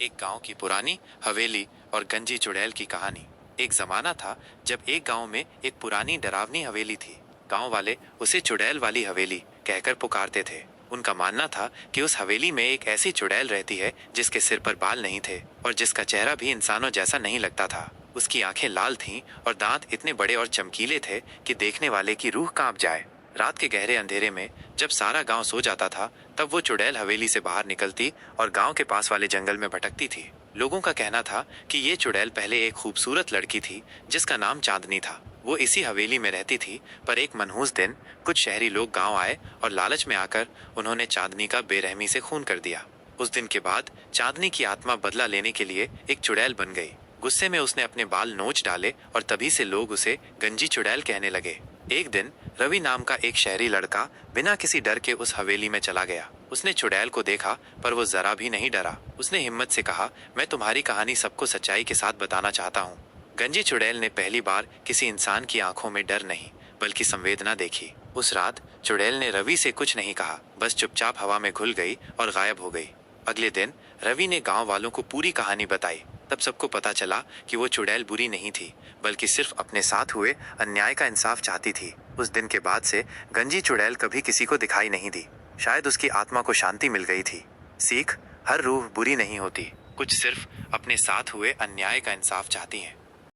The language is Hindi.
एक गांव की पुरानी हवेली और गंजी चुड़ैल की कहानी। एक जमाना था जब एक गांव में एक पुरानी डरावनी हवेली थी। गांव वाले उसे चुड़ैल वाली हवेली कहकर पुकारते थे। उनका मानना था कि उस हवेली में एक ऐसी चुड़ैल रहती है जिसके सिर पर बाल नहीं थे और जिसका चेहरा भी इंसानों जैसा नहीं लगता था। उसकी आंखें लाल थीं और दांत इतने बड़े और चमकीले थे कि देखने वाले की रूह कांप जाए। रात के गहरे अंधेरे में जब सारा गांव सो जाता था, तब वो चुड़ैल हवेली से बाहर निकलती और गांव के पास वाले जंगल में भटकती थी। लोगों का कहना था कि ये चुड़ैल पहले एक खूबसूरत लड़की थी जिसका नाम चांदनी था। वो इसी हवेली में रहती थी, पर एक मनहूस दिन कुछ शहरी लोग गांव आए और लालच में आकर उन्होंने चांदनी का बेरहमी से खून कर दिया। उस दिन के बाद चांदनी की आत्मा बदला लेने के लिए एक चुड़ैल बन गई। गुस्से में उसने अपने बाल नोच डाले और तभी से लोग उसे गंजी चुड़ैल कहने लगे। एक दिन रवि नाम का एक शहरी लड़का बिना किसी डर के उस हवेली में चला गया। उसने चुड़ैल को देखा, पर वो जरा भी नहीं डरा। उसने हिम्मत से कहा, मैं तुम्हारी कहानी सबको सच्चाई के साथ बताना चाहता हूँ। गंजी चुड़ैल ने पहली बार किसी इंसान की आंखों में डर नहीं बल्कि संवेदना देखी। उस रात चुड़ैल ने रवि से कुछ नहीं कहा, बस चुपचाप हवा में घुल गई और गायब हो गई। अगले दिन रवि ने गांव वालों को पूरी कहानी बताई। तब सबको पता चला कि वो चुड़ैल बुरी नहीं थी, बल्कि सिर्फ अपने साथ हुए अन्याय का इंसाफ चाहती थी। उस दिन के बाद से गंजी चुड़ैल कभी किसी को दिखाई नहीं दी। शायद उसकी आत्मा को शांति मिल गई थी। सीख, हर रूह बुरी नहीं होती, कुछ सिर्फ अपने साथ हुए अन्याय का इंसाफ चाहती हैं।